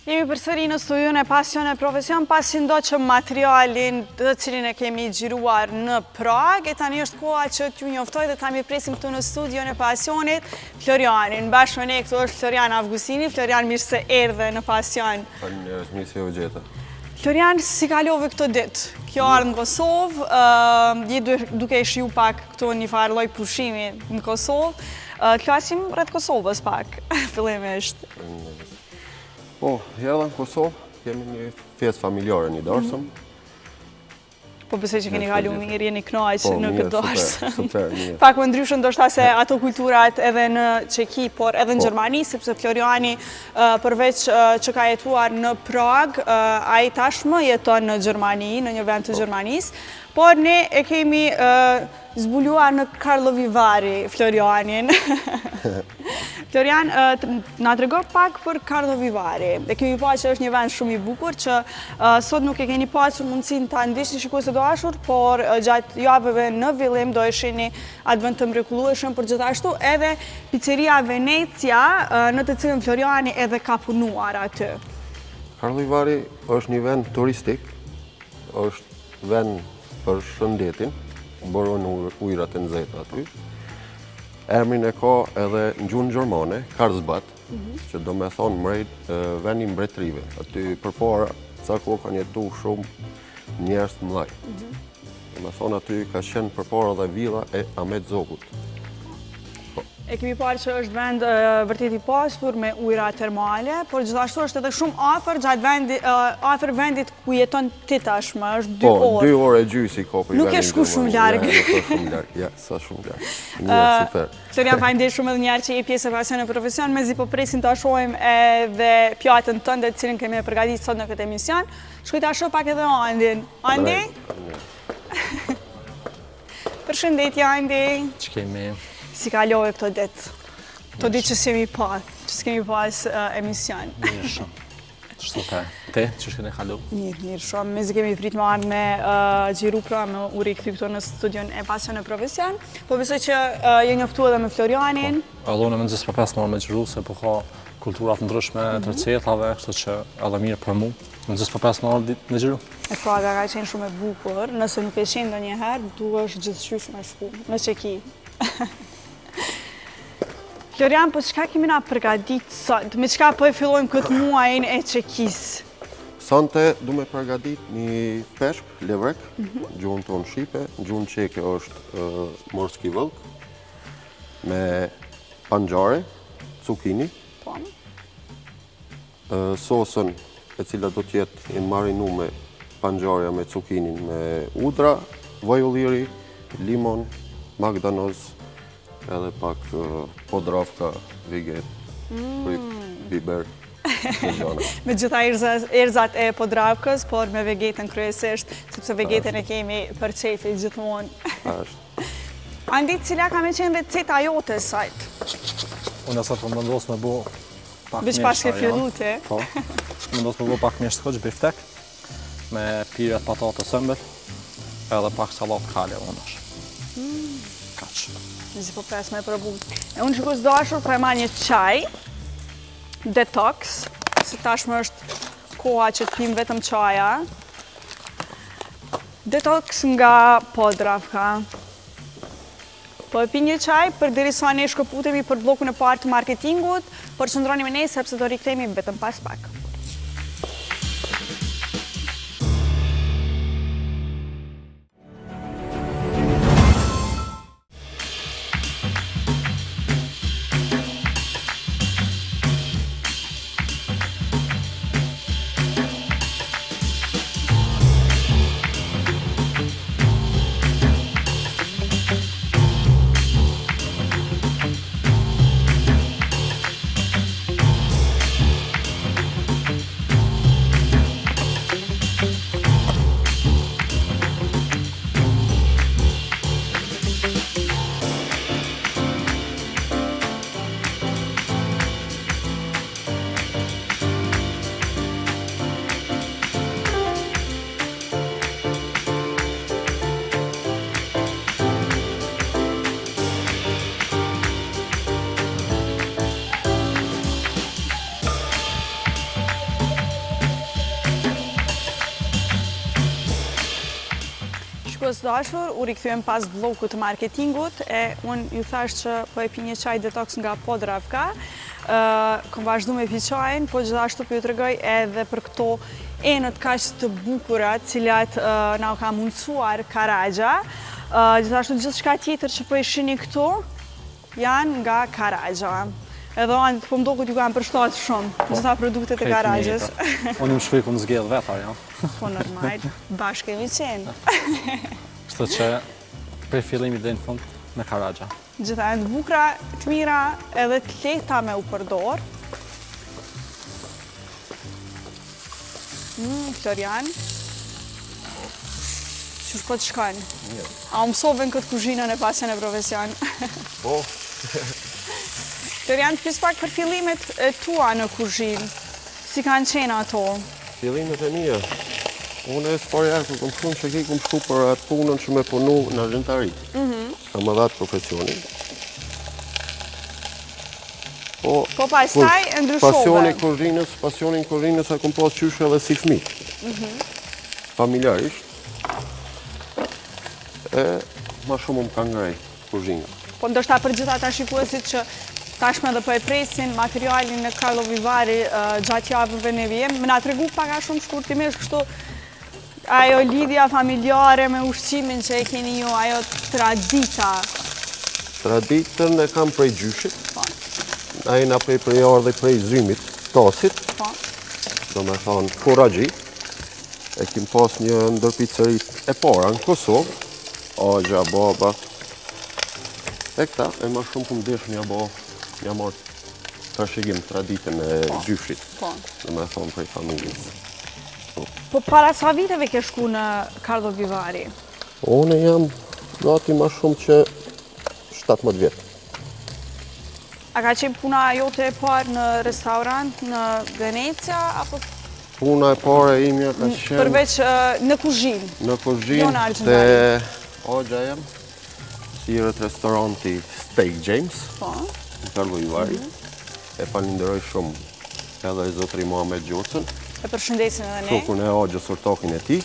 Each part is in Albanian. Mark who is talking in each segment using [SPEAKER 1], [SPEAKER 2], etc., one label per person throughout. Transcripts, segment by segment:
[SPEAKER 1] Jemi përsëri në studion e Pasion e Profesion, pasi ndoqëm materialin të cilin e kemi xhiruar në Prag, e tani është koha që t'ju njoftoj dhe ta mi presim këtu në studion e Pasionit Florianin. Bashkë me ne këtu është Florian Avgusini. Florian, mirë se erdhe në Pasion.
[SPEAKER 2] Mirë se u gjeta.
[SPEAKER 1] Florian, si kalove këtë ditë? Kjo ardhë në Kosovë, je duke shiu pak këtu një farë lloj pushimi në Kosovë. Klasim rreth Kosovës pak, fillimisht.
[SPEAKER 2] Po, jella në Kosovë, kemi një festë familjare, një darsëm.
[SPEAKER 1] Po besoj që keni kalu mirë, jeni kënaqë në këtë darsëm.
[SPEAKER 2] Super, mirë.
[SPEAKER 1] Pak më ndryshëm ndoshta se ato kulturat edhe në Çeki, por edhe në Gjermani, sepse Floriani përveç që ka jetuar në Prag, ai tashmë jeton në Gjermani, në një vend të Gjermanisë, por ne e kemi zbuluar në Karlovy Vary Florianin. Florian, na trego pak për Karlovy Vary. E kemi pa që është një vend shumë i bukur, që sot nuk e keni pasur mundësinë ta ndiqni shikues të dashur, por gjatë javëve në fillim do ishini atë vend të mrekullueshëm, por gjithashtu edhe Pizzeria Venecia, në të cilën Floriani edhe ka punuar aty.
[SPEAKER 2] Karlovy Vary është një vend turistik, është vend për shëndetin, boron ujërat e nxehta aty. Emrin e ka edhe në gjuhën gjermane, Karlsbad, që do me thonë vend i mbretërive. Aty përpara ca kohë kanë jetu shumë njerëz të mëdhenj. Do me thonë aty ka qenë përpara dhe villa e Ahmet Zogut.
[SPEAKER 1] E kemi parë që është vend vërtet i pasur me ujëra termale, por gjithashtu është edhe shumë afër vendit ku jeton ti tashmë, është 2 orë.
[SPEAKER 2] Po, 2 orë e gjysmë ka për vendin.
[SPEAKER 1] Nuk e shku shumë larg.
[SPEAKER 2] Nuk e shumë larg, ja, sa shumë larg. Mirë, super.
[SPEAKER 1] Florian, faleminderit shumë edhe një herë që je pjesë e Pasion e Profesion, mezi po presim ta shohim edhe pjatën tënde të cilën kemi përgatitur sot në këtë emision. Shkoj ta shoh pak edhe Andin. Andi? Përshëndetje Andi.
[SPEAKER 3] Ç'kemi?
[SPEAKER 1] Si kalove këto ditë? Këto ditë që s'kemi pas emision.
[SPEAKER 3] Mirë shumë. Super. Te, që shkene kalu?
[SPEAKER 1] Mirë shumë. Mezi kemi prit më ardhë me xhiru pra me u rikthy këtu në studion e Pasion e Profesion. Po besoj që je njoftu edhe me Florianin.
[SPEAKER 3] Allona me nëzis për 5 orë me xhiru, se po ka kulturat ndryshme të recetave, kështu që edhe mirë për mu. Nëzis për 5 orë me xhiru.
[SPEAKER 1] E Praga ka qenë shumë e bukur. Nëse nuk e qenë ndonjëherë, duhesh gjithçysh me shku në Çeki. Florian, po çka kemi na përgatit sot? Me çka po e fillojmë këtë muajin e Çekisë?
[SPEAKER 2] Sonte du me përgatit një peshk, levrek, gjuhën tonë shqipe, gjuhën çeke është morski vëllk, me panxare, cukini, sosën e cila do t'jetë i marinu me panxarja me cukinin me udra, vaj ulliri, limon, magdanoz, edhe pak podravka, viget, biber, të gjana.
[SPEAKER 1] Me gjitha erzat e podravkës, por me vegetën kryesisht, sepse vegetën e kemi për qefi gjithmonë.
[SPEAKER 2] Ashtë.
[SPEAKER 1] Andi, cila ka me qenë receta jote sajt?
[SPEAKER 3] Unë asat po mëndos me bo pak
[SPEAKER 1] Bish pas ke fillu ti?
[SPEAKER 3] Po, mëndos me bo pak mjesht këq, biftek, me piret patate sëmbër, edhe pak salat kalja unash. Kaq.
[SPEAKER 1] Nëzi po pres me probu. E unë shikues dashur pra ma një qaj, detox, se tashmë është koha që t'pim vetëm qaja. Detox nga podravka. Po e pi një qaj për deri sa ne shkëputemi për bllokun e parë të marketingut, por qëndroni me ne sepse do rikthehemi vetëm pas pak. Shikues dashur, u rikthyem pas bllokut të marketingut e unë ju thash që po e pi një çaj detox nga Podravka. Kam vazhdu me pi çajin, po gjithashtu po ju tregoj edhe për këto enët kaq të bukura, të cilat na ka mundsuar Karagja. Gjithashtu gjithçka tjetër që po e shihni këtu janë nga Karagja. Edhe anë po mdoket ju kanë përshtatë shumë gjitha produktet e Karagjes.
[SPEAKER 3] Unë më shkruaj ku më zgjedh vetar, ja.
[SPEAKER 1] Po normal, bashkë kemi qenë.
[SPEAKER 3] Kështu që prej fillimit deri në fund me Karagja.
[SPEAKER 1] Gjitha janë të bukura, të mira, edhe të lehta me u përdor. Florian. Qysh po të shkojnë? A mësove në këtë kuzhinën e pasën e profesion?
[SPEAKER 2] Po.
[SPEAKER 1] Florian, pis pak për fillimet e tua në kuzhinë. Si kanë qenë ato?
[SPEAKER 2] Fillimet e mia. Unë e s'parja ku kom shumë që ki kom shku për atë punën që me punu në argjentari. Kam më dhatë profesionin.
[SPEAKER 1] Po pastaj e ndryshove.
[SPEAKER 2] Pasionin kuzhinës a kom pas qysh edhe si fmi. Familjarisht. E ma shumë më ka ngrej kuzhinë.
[SPEAKER 1] Po ndoshta për gjitha ata shikuesit që tashme dhe po e presin materialin në Karlovy Vary gjatë javëve ne vjem, më na tregu pak a shumë shkurtimisht kështu ajo lidhja familjare me ushqimin që e keni ju, ajo tradita.
[SPEAKER 2] Traditën e kam prej gjyshit. Ai na prej dhe prej zymit, tasit. Do me thonë Koragji. E kim pas një ndër pizzeritë e para në Kosovë. Agja, baba. E këta, e ma shumë këm desh një marë trashëgim traditën e gjyshit. Do me thonë prej familjës.
[SPEAKER 1] Po para sa viteve ke shku në Karlovy Vary?
[SPEAKER 2] Unë jam gati ma shumë që 17 vjetë.
[SPEAKER 1] A ka qenë puna jote e parë në restorant në Venecia, apo?
[SPEAKER 2] Puna e parë e imja ka qenë...
[SPEAKER 1] Përveç në kuzhinë?
[SPEAKER 2] Në kuzhinë të Agja jam, thirët restoranti Steak James, në Karlovy Vary. E falenderoj shumë edhe zotëri Muhamet Gjurcën.
[SPEAKER 1] E përshëndesin edhe ne.
[SPEAKER 2] Shukun e Agjës ortakin e ti.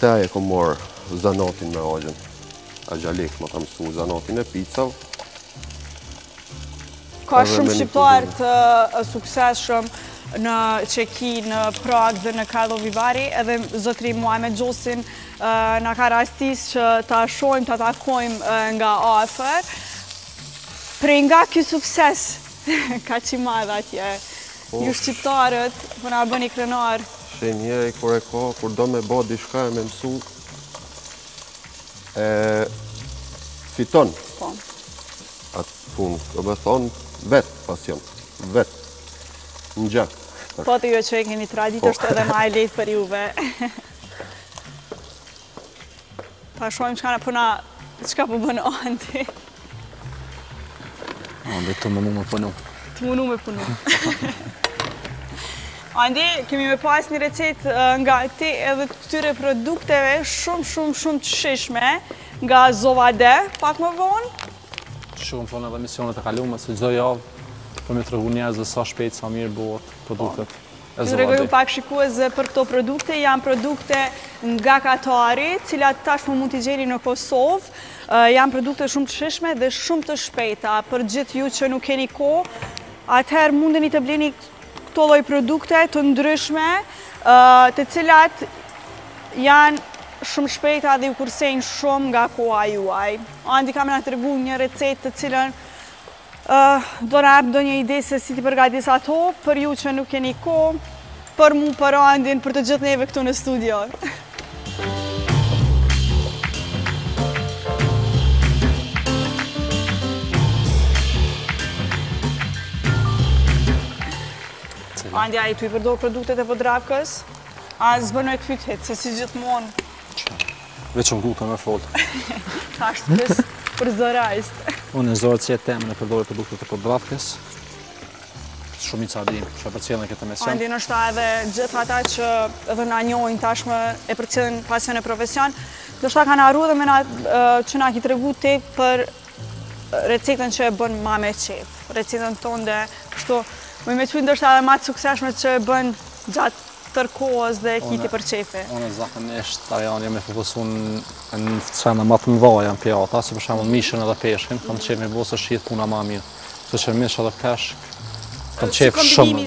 [SPEAKER 2] Te e kom morë zanatin me Agjën. Agjalik më kam mësu zanatin e pizzave.
[SPEAKER 1] Ka shumë shqiptar të suksesshëm në Çeki, në Prag dhe në Karlovy Vary, edhe zotëri Muhamet Gjurcën na ka rastis që ta shohim, ta takojmë nga afër. Prej nga ky sukses ka që madh atje. Ju shqiptarët, për nga bëni krenar.
[SPEAKER 2] Shenjeri kur e ka, kur do me ba dishka e me mësu, fiton. Atë punë, do me thonë, vetë pasion, vetë, në gjak.
[SPEAKER 1] Po të ju që e keni tradit, është edhe ma e lejtë për juve. Ta shojmë qka po bënë Andi.
[SPEAKER 3] Andi të mënu me punu.
[SPEAKER 1] Të mënu me punu. Andi, kemi me pas një recet nga ti edhe të këtyre produkteve shumë të shishme nga Zovade, pak më vonë.
[SPEAKER 3] Shumë thonë edhe misionet e kalume, se gjdo javë për me të regu njerëzve sa shpejt, sa mirë bëhet produktet e
[SPEAKER 1] Ju regoju pak shikuese për këto produkte, janë produkte nga Katari, cilat tashmë mund t'i gjeni në Kosovë. Janë produkte shumë të shishme dhe shumë të shpejta. Për gjithë ju që nuk keni kohë, atëherë mundeni të bleni këto lloj produkte të ndryshme, të cilat janë shumë shpejta dhe ju kursejnë shumë nga koha juaj. Andi kam na tregu një recetë të cilën do na jap ndonjë ide se si t'i përgatis ato, për ju që nuk keni kohë, për mu, për Andin, për të gjithë neve këtu në studio. Andi, a i tu i përdor produktet e Podravkës? A zbërnoj të pytet, se si gjithmonë?
[SPEAKER 3] Veç unë guta me folë.
[SPEAKER 1] Ta është pës për zërajst.
[SPEAKER 3] Unë në zorë që jetë temë në përdojë produktet e Podravkës. Shumica dim, që e përcjellën këtë emission.
[SPEAKER 1] Andi, nështë edhe gjithë ata që edhe na njohin tashmë e përcjellën pasion e profesion, nështë kanë arru dhe me na që na ki tregu ti për recetën që e bën ma me qef. Recetën tonë dhe kështu, me me qujnë nështë edhe ma të sukseshme që e bën gjatë tërkohës dhe kiti për qefi?
[SPEAKER 3] Unë zakonisht janë jemi fokusu në cena më të mëdha në pjata, si për shembull mishën edhe peshkin, kam qef me bëu se shihet puna më mirë. Kështu që mish edhe peshk, kam qef shumë.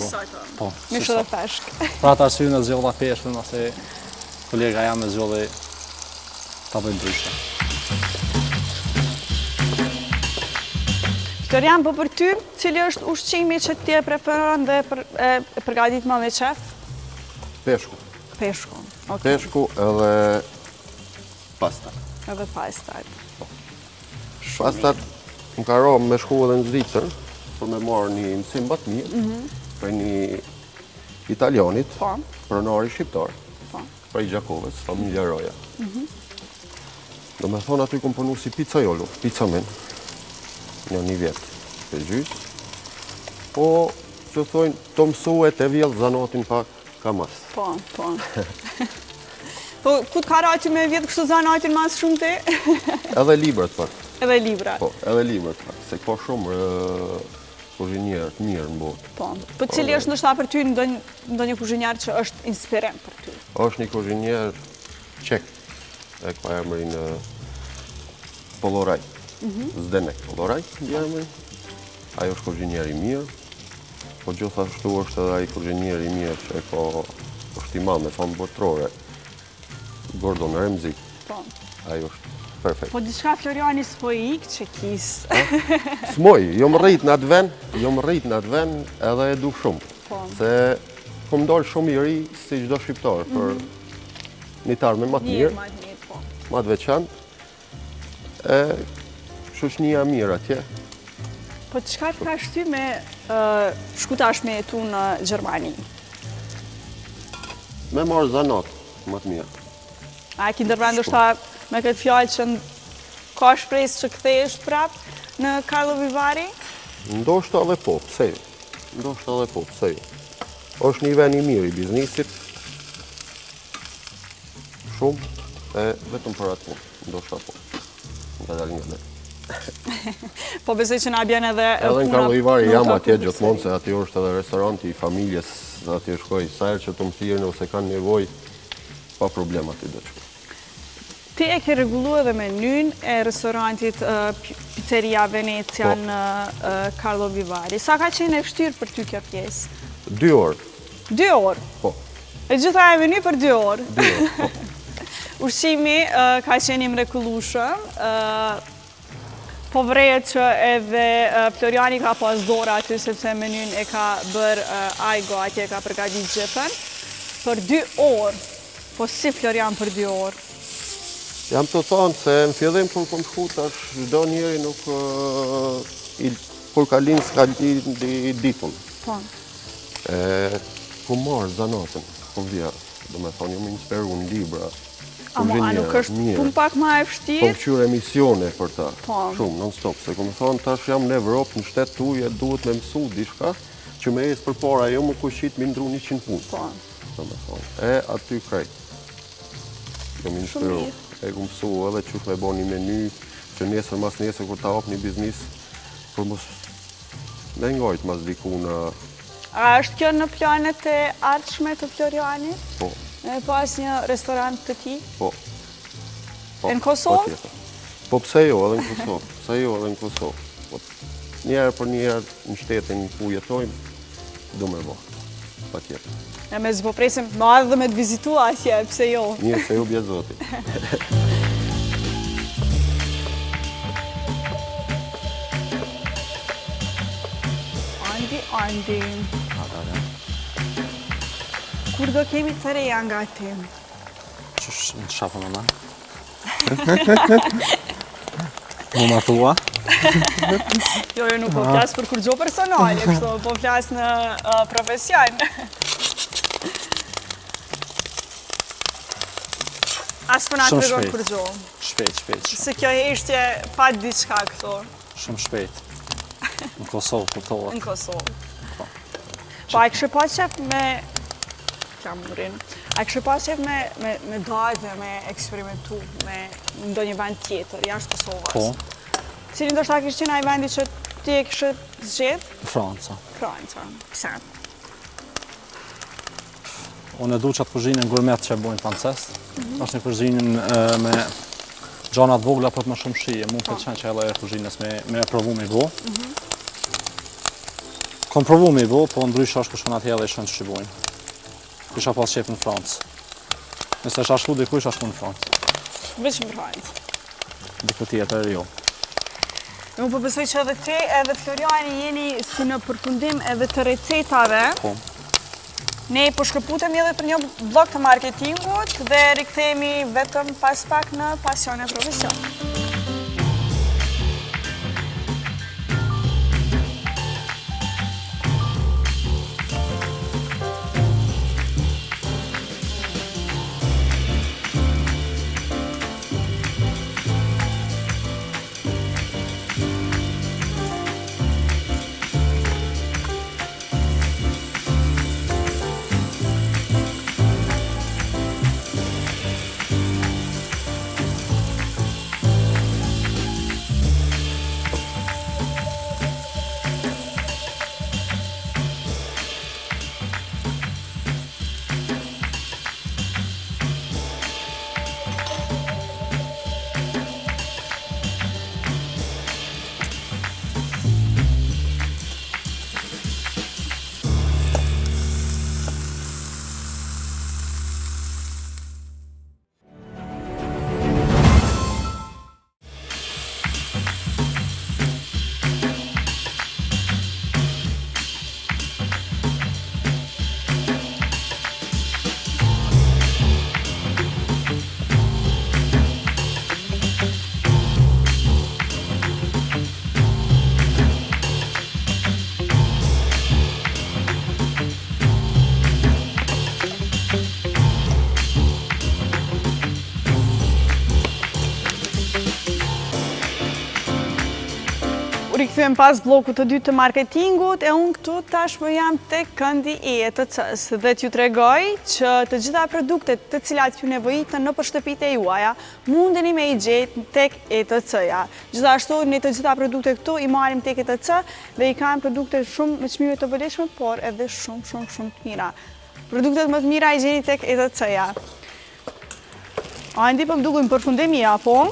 [SPEAKER 3] Po,
[SPEAKER 1] mish edhe peshk.
[SPEAKER 3] Pra atë arsye në zgjodha peshkun, ose kolega jam e zgjodhi ta bëj ndryshe.
[SPEAKER 1] Florian, po për ty, cili është ushqimi që ti e preferon dhe e përgatit më me qef?
[SPEAKER 2] Peshku.
[SPEAKER 1] Peshku, ok.
[SPEAKER 2] Peshku edhe pasta.
[SPEAKER 1] Edhe pastat.
[SPEAKER 2] Pastat më ka rohë me shku edhe në Zvicër, për me marrë një mësim më të mirë, për një italianit,
[SPEAKER 1] Po.
[SPEAKER 2] pronari shqiptar,
[SPEAKER 1] Po.
[SPEAKER 2] prej Gjakovës, familja Roja. Do me thonë aty kom punu si pizzaiolo, pizzamen, një vjetë për gjysë, po që thojnë të mësu e të vjellë zanotin pak ka mas.
[SPEAKER 1] Po. Po, ku të ka rati me vjetë kështu zanatin mas shumë ti?
[SPEAKER 2] Edhe librat pak.
[SPEAKER 1] Edhe libra.
[SPEAKER 2] Po, edhe librat pak, se ka shumë kuzhinjerë të mirë në botë.
[SPEAKER 1] Po. Po cili është ndoshta për ty ndonjë kuzhinjar që është inspirim për ty?
[SPEAKER 2] Është një kuzhinjerë qek, e ka emrin Poloraj. Zdenek Poloraj, emrin. Ajo është kuzhinjer i mirë, po gjithashtu është edhe ai kuzhinjer i mirë që e ka është imam me famë botërore, Gordon Ramsay.
[SPEAKER 1] Po.
[SPEAKER 2] Ajo është perfekt.
[SPEAKER 1] Po diçka Floriani s'po i ikë që kisë.
[SPEAKER 2] S'moj, jo më rrit në atë vend edhe e du shumë.
[SPEAKER 1] Po.
[SPEAKER 2] Se kom dalë shumë i ri si çdo shqiptar për një tarme më të mirë,
[SPEAKER 1] Më të mirë, po.
[SPEAKER 2] më të veçantë. E shoqënia mirë atje.
[SPEAKER 1] Po çka të ka shty me shku tash me jetu në Gjermani?
[SPEAKER 2] Me marrë zanat më të mirë.
[SPEAKER 1] A ki ndërmend ndoshta me këtë fjalë që ka shpresë që kthehesh prapë në Karlovy Vary?
[SPEAKER 2] Ndoshta edhe po, pse jo. Është një vend i mirë i biznisit. Shumë, e vetëm për atë punë, ndoshta po. Nga dalë nga dalë.
[SPEAKER 1] Po besoj që na bjen edhe
[SPEAKER 2] Edhe në Karlovy Vary jam atje gjithmonë, se atje është edhe restoranti i familjes, atje shkoj, sa herë që të më thirrën ose kanë nevojë, pa problem aty do të shkoj.
[SPEAKER 1] Ti e ke rregulluar edhe menyn e restorantit Pizzeria Venecia në Karlovy Vary. Sa ka qenë e vështirë për ty kjo pjesë?
[SPEAKER 2] 2 orë.
[SPEAKER 1] 2 orë?
[SPEAKER 2] Po.
[SPEAKER 1] E gjitha e meny për 2 orë?
[SPEAKER 2] 2 orë, po.
[SPEAKER 1] Ushqimi ka qenë i mrekullueshëm, po vrejet që edhe Floriani ka pas dora aty sepse menyn e ka bërë Aigo atje, ka përgatit gjithën. Për 2 orë, po si Florian për 2 orë?
[SPEAKER 2] Jam të thonë se në fillim kur kom shku tash çdo njeri nuk kur ka linë s'ka linë ditun.
[SPEAKER 1] Po.
[SPEAKER 2] Kom marrë zanatën, kom vjerë, do me thonë, jam inspiru në libra,
[SPEAKER 1] A nuk është punë pak ma e vështirë?
[SPEAKER 2] Kom qyr emisione për ta,
[SPEAKER 1] Po.
[SPEAKER 2] shumë, non-stop, se kom thonë tash jam në Evropë, në shtetë tuaj, duhet me mësu diçka që me esë për para, jo më kushit me ndru 100 punë.
[SPEAKER 1] Po.
[SPEAKER 2] Do me thonë, e aty krejt. Jam inspiru. E ku mësu edhe qysh me bo një meny, që nesër mas nesër kur ta hap një biznis, për mos me ngajt mas diku në...
[SPEAKER 1] A është kjo në planet e ardhshme të Florianit?
[SPEAKER 2] Po,
[SPEAKER 1] Me pas një restorant të ti?
[SPEAKER 2] po.
[SPEAKER 1] E në Kosovë?
[SPEAKER 2] patjetër. Po pse jo edhe në Kosovë. Po, njerë për njerë në shtetin ku jetojmë, du me bo, patjetër.
[SPEAKER 1] E me zbo presim më adhe dhe me të vizitua atje, pse jo?
[SPEAKER 2] Mirë se ju bjetë zoti.
[SPEAKER 1] Andi. Kur do kemi të reja nga ti?
[SPEAKER 3] Qësh në shafën në në? Më martua?
[SPEAKER 1] Jo, nuk po flas për kur gjo personale, kështu, po flas në profesion. As për na të tregon kur gjo.
[SPEAKER 3] Shpejt.
[SPEAKER 1] Se kjo heshtje pa diçka këtu.
[SPEAKER 3] Shumë shpejt. Në Kosovë, kuptohet.
[SPEAKER 1] Në Kosovë. Po, a kështë pas qef me... Flamurin. A kështë pas qef me dajt dhe me eksperimentu me ndonjë vend tjetër, jashtë Kosovës?
[SPEAKER 3] Po.
[SPEAKER 1] Cili ndoshta kishte qenë ai vendi që ti e kishe zgjedh?
[SPEAKER 3] Franca.
[SPEAKER 1] Franca. Pse?
[SPEAKER 3] Unë e du qatë kuzhinën gourmet që e bojnë francesë. Është një kuzhinën me gjana të vogla për të më shumë shije. Mu pëlqen që e kuzhinës me e provu me bo. Kom provu me bo, po ndryshë është kushon atë edhe i shënë që që bojnë. Kisha pas qef në Francë. Nëse është ashtu dikush ashtu në Francë.
[SPEAKER 1] Veç në Francë.
[SPEAKER 3] Diku tjetër jo.
[SPEAKER 1] Unë po besoj që edhe ti edhe Floriani jeni si në përfundim edhe të recetave.
[SPEAKER 3] Po.
[SPEAKER 1] Ne po shkëputemi edhe për një blog të marketingut dhe rikthehemi vetëm pas pak në Pasion e Profesion. Rikëthyem pas blokut të dytë të marketingut e unë këtu tashmë jam tek këndi i ETC-s dhe t'ju tregoj që të gjitha produktet të cilat ju nevojitën në shtëpitë e juaja mundeni me i gjetë tek ETC-ja. Gjithashtu ne të gjitha produktet këtu i marrim tek ETC dhe i kanë produkte shumë me çmime të vëlefshme, por edhe shumë të mira. Produktet më të mira i gjeni tek ETC-ja. Andi po më duken përfundimi apo?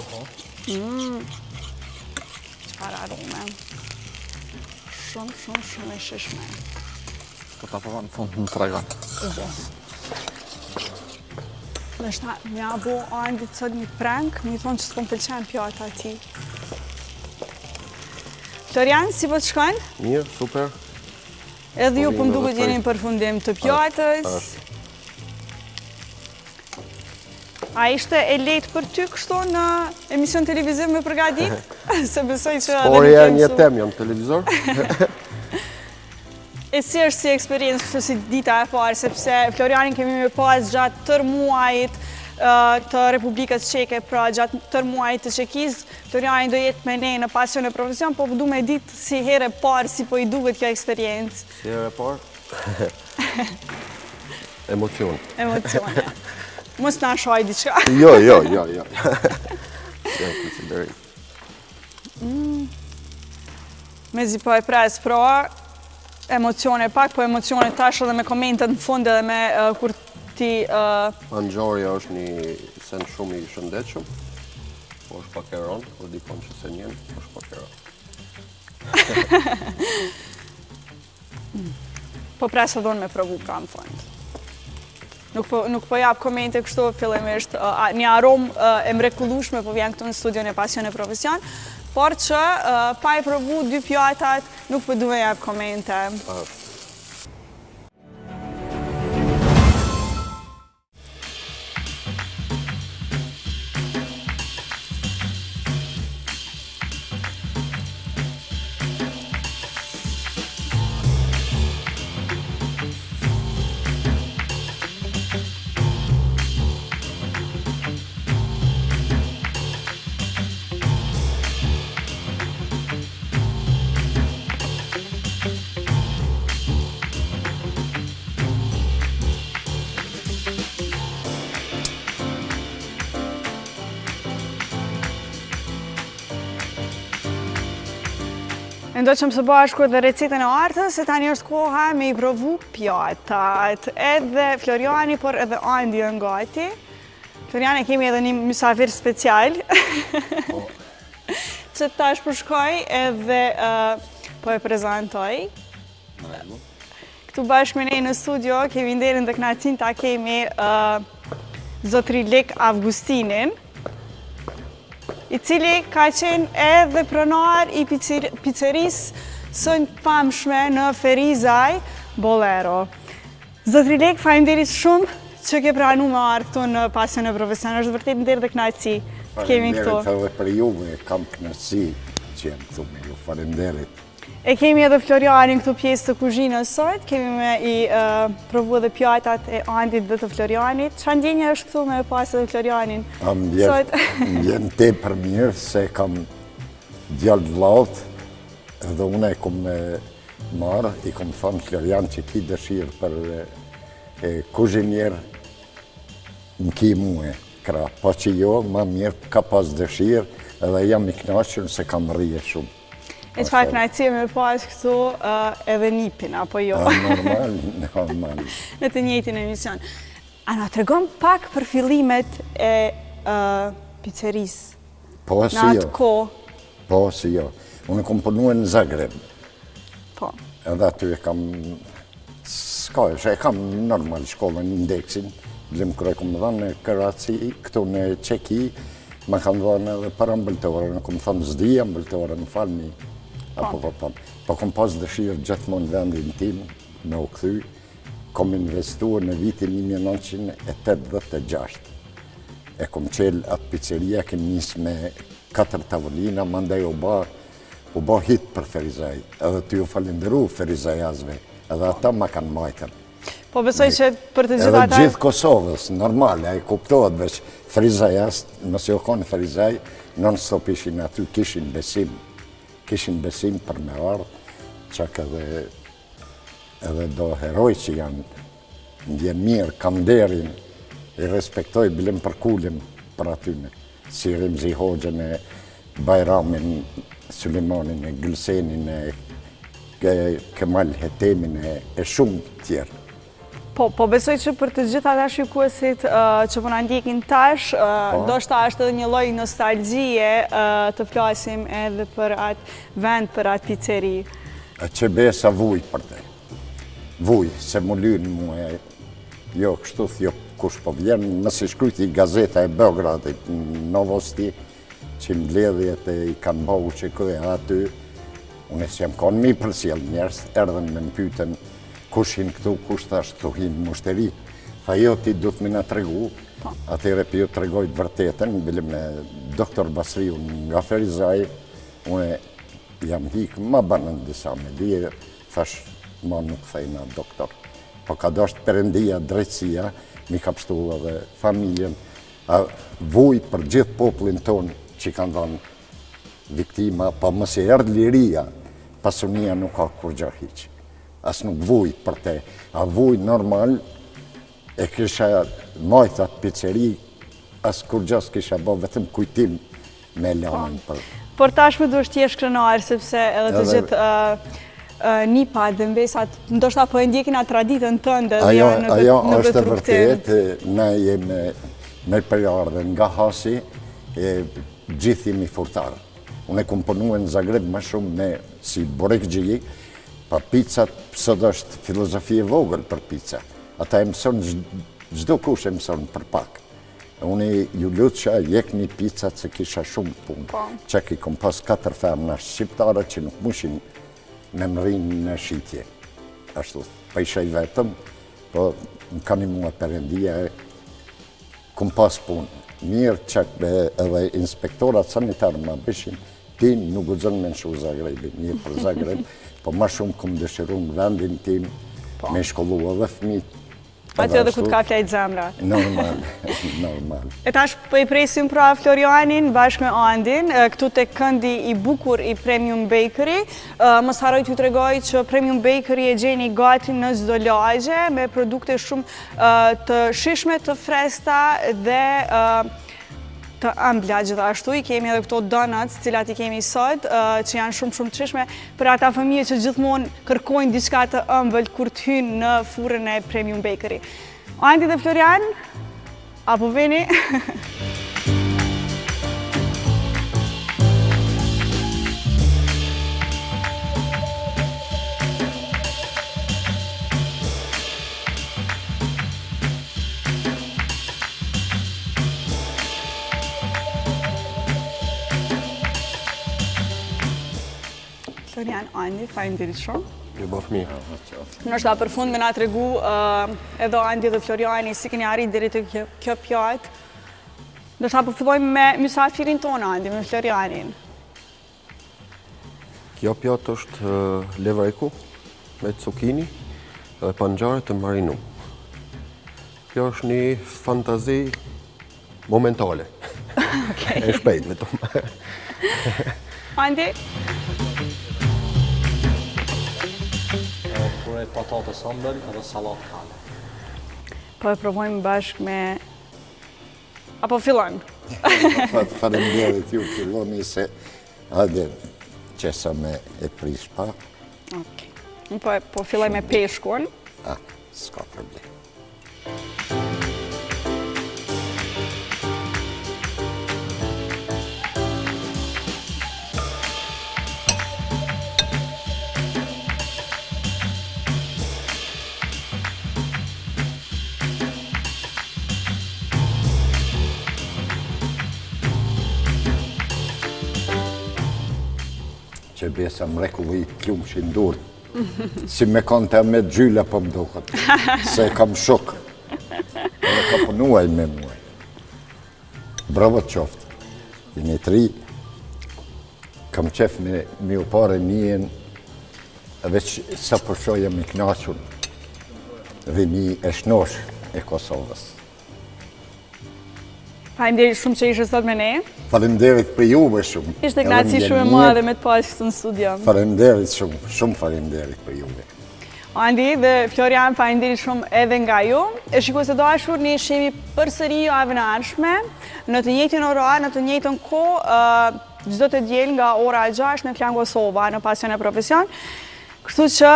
[SPEAKER 1] Çfarë arome. Shumë e shishme.
[SPEAKER 3] Po ta prova në fund në tregon.
[SPEAKER 1] Nështë mja bo Andi të sot një prank, mi thonë që s'kom pëlqen pjata ti. Florian, si po të shkojnë?
[SPEAKER 2] Mirë, super.
[SPEAKER 1] Edhe ju po më duket jeni në përfundim të pjatës. A ishte e lehtë për ty kështu në emision televiziv me përgatit? Se besoj që...
[SPEAKER 2] Por e një temë jam televizor.
[SPEAKER 1] E si është si eksperiencë kështu si dita e parë, sepse Florianin kemi me pas gjatë tër muajit të Republikës Çeke, pra gjatë tër muajit të Çekisë, Floriani do jetë me ne në Pasion e Profesion, po du me ditë si herë e parë, si po i duket kjo eksperiencë.
[SPEAKER 2] Si herë e parë? Emocione.
[SPEAKER 1] Mos na shoj diçka.
[SPEAKER 2] Jo. Jam konsideroj.
[SPEAKER 1] Mezi po e pres, pra emocione pak, po emocione tash edhe me komentet në fund edhe me kur ti...
[SPEAKER 2] Anxorja është një sen shumë i shëndetshëm, po është pak e rëndë, po dikon që se njën, po është pak e rëndë.
[SPEAKER 1] Po pres edhe unë me provu pra në fund. Nuk po jap komente kështu fillimisht, një aromë e mrekullueshme po vjen këtu në studion e Pasion e Profesion, por që pa e provu dy pjatat nuk po duhet jap komente. Ndoqëm së bashku dhe recetën e artës, se tani është koha me i provu pjatat. Edhe Floriani, por edhe Andi janë gati. Floriani, kemi edhe një mysafir special. Që tash përshkoj edhe po e prezentoj. Këtu bashkë me ne në studio, kemi nderin dhe knacin ta kemi Zotri Lek Avgustinin, i cili ka qenë edhe pronar i pizzerisë së famshme në Ferizaj, Bolero. Zotri Lek, faleminderit shumë që ke pranu me arë këtu në Pasion e Profesion. Është vërtet nderë dhe knaqësi të kemi këtu.
[SPEAKER 4] Faleminderit edhe për juve, kam knaqësi që jem këtu me ju. Faleminderit.
[SPEAKER 1] E kemi edhe Florianin këtu pjesë të kuzhinës sot, kemi me i provu edhe pjatat e Andit dhe të Florianit. Qa ndjenja është këtu me pas edhe Florianin?
[SPEAKER 4] Vjen te për mirë se kam djallë vlaut edhe une e kom marë, i kom thonë Florian që ki dëshirë për kuzhinier në ki muë kra, po që jo, ma mirë ka pas dëshirë edhe jam i knaqër se kam rrije shumë.
[SPEAKER 1] E që fa knajtësie me pas këtu edhe nipin, apo jo?
[SPEAKER 4] Normal.
[SPEAKER 1] Në të njëjtin emision. Ana, tregon pak për fillimet e pizzerisë.
[SPEAKER 4] Po, si jo.
[SPEAKER 1] Në atë ko.
[SPEAKER 4] Po, si jo. Unë kom punu në Zagreb.
[SPEAKER 1] Po.
[SPEAKER 4] Edhe aty e kam... Ska e kam normal shkollën në indeksin. Blim kërë e kom dhënë në Karaci, këtu në Qeki, ma kam dhënë edhe për ambëltore. Në kom thënë zdi ambëltore, në falmi. Po kom pas dëshirë gjithmonë vendin tim me u kthy. Kom investuar në vitin 1986. E kom qelë atë pizzeria, kem njësë me 4 tavolina, mandaj u ba hit për Ferizaj. Edhe ty u falenderu Ferizajazve, edhe ata ma kanë majtën.
[SPEAKER 1] Po besoj që për të gjitha ata...
[SPEAKER 4] Edhe gjithë Kosovës, normale, e kuptohet veç Ferizajaz, nëse jo konë Ferizaj, non-stop ishin aty, kishin besim për me ardhë, qak edhe do heroj që janë ndjen mirë, kam derin, i respektoj bilim për kulim për atyne, si Rimzi Hoxhën e Bajramin, Sulimanin e Gülsenin e Kemal Hetemin e shumë tjerë.
[SPEAKER 1] Po besoj që për të gjitha ata shikuesit që po na ndjekin tash, ndoshta është edhe një lloj nostalgjie të flasim edhe për atë vend, për atë pizzeri.
[SPEAKER 4] Që besa vuj për te. Vuj, se mu lynë mu jo kështu thjo kush po vjen, nësi shkryti gazeta e Beogradit, Novosti, që mbledhjet e i kanë bohu që këj aty, unë e s'jam konë mi përsjel njerës, erdhen me më pyten kush hin këtu, kush thash të hin mushteri. Tha jo, ti du të mina të regu, atyre për ju të regojt vërtetën, bilim me doktor Basriu nga Ferizaj, unë jam hikë, ma banën disa me dhije, thash, ma nuk thejna doktor. Po ka dosht Perëndia, drejtësia, mi ka pështu edhe familjen, vuj për gjithë popullin tonë që kanë dhanë viktima, pa mëse erdë liria, pasunia nuk ka kur gja hiqë. As nuk vuj për te, a vuj normal, e kisha majtë atë pizzeri, as kur gjas kisha bo vetëm kujtim me lanën për.
[SPEAKER 1] Por tashme du është jesh krenar, sepse edhe të gjithë nipat dhe mbesat, ndoshta po e ndjekin atë traditën tënde dhe janë në vetë
[SPEAKER 4] Ajo është e vërtet, na jemi me përjardhe nga hasi, gjithë jemi furtarë. Unë e komponu në Zagreb më shumë me si Borek Gji, pa pizzat, sot është filozofi e vogël për pizza. Ata e mëson, gjdo kush e mëson për pak. Unë ju lutë që jek një pizzat se kisha shumë punë. Që ki kom pas 4 femna shqiptare që nuk mushin me më rinë në shqitje. Ashtu, pa isha i vetëm, po më kanë i mua Perëndia, kom pas punë. Mirë që edhe inspektorat sanitarë ma bëshin, ti nuk u zënë me në shu Zagrebi, një për Zagreb, po ma shumë kom dëshiru në vendin tim, me shkollu edhe fëmijët.
[SPEAKER 1] Aty edhe ku t'ka flejt zemra.
[SPEAKER 4] Normal.
[SPEAKER 1] E tash po i presim pra Florianin bashkë me Andin, këtu te këndi i bukur i Premium Bakery. Mos harroj t'ju tregoj që Premium Bakery e gjeni gati në çdo lagje me produkte shumë të shishme, të freskëta dhe të ëmbla gjithashtu. I kemi edhe këto donuts, cilat i kemi sot, që janë shumë të çeshme për ata fëmijë që gjithmonë kërkojnë diçka të ëmbël kur të hyjnë në furrën e Premium Bakery. Andi dhe Florian, apo vini? Florian, Andi, faleminderit shumë.
[SPEAKER 2] Ju bëf mirë.
[SPEAKER 1] Nështë për fund me nga të regu edhe Andi dhe Floriani si keni arrit deri të kjo pjatë. Nështë për fillojmë me mysafirin tonë, Andi, me Florianin.
[SPEAKER 2] Kjo pjatë është levreku me cukini dhe panxare të marinu. Kjo është një fantazi momentale. E shpejt, vetëm.
[SPEAKER 1] Andi?
[SPEAKER 3] Pure patate ëmbël edhe salat kale.
[SPEAKER 1] Po e provojmë bashkë me... Apo fillojmë?
[SPEAKER 4] Faleminderit ju, filloni se hajde qesa me e prish pa.
[SPEAKER 1] Okej. Po filloj me peshkun.
[SPEAKER 4] S'ka problem. Që besa mrekulli t'lumshin dur. Si me konta me gjylla po mdokat. Se kam shok. Edhe ka punuaj me muaj. Bravo qoftë. Jeni tri. Kam qef me u pare mijen. Veç sa përshoja me knaqun. Dhe mi e shnosh e Kosovës.
[SPEAKER 1] Faleminderit shumë që ishe sot me ne.
[SPEAKER 4] Faleminderit për juve shumë.
[SPEAKER 1] Ishte knaçi shumë e madhe me të pasë këtu në studio.
[SPEAKER 4] Faleminderit shumë faleminderit për juve.
[SPEAKER 1] Andi dhe Florian, faleminderit shumë edhe nga ju. E shikues të dashur, ne shihemi përsëri javën e ardhshme, në të njëjtin orar, në të njëjtën kohë, çdo të diel nga ora 6 në Klan Kosova, në Pasion e Profesion. Kështu që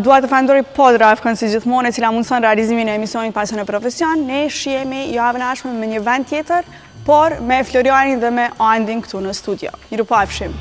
[SPEAKER 1] dua të falenderoj Podravkën si gjithmonë, e cila mundson realizimin e emisionit Pasion e Profesion. Ne shihemi javën e ardhshme me një vend tjetër, por me Florianin dhe me Andin këtu në studio. Mirupafshim.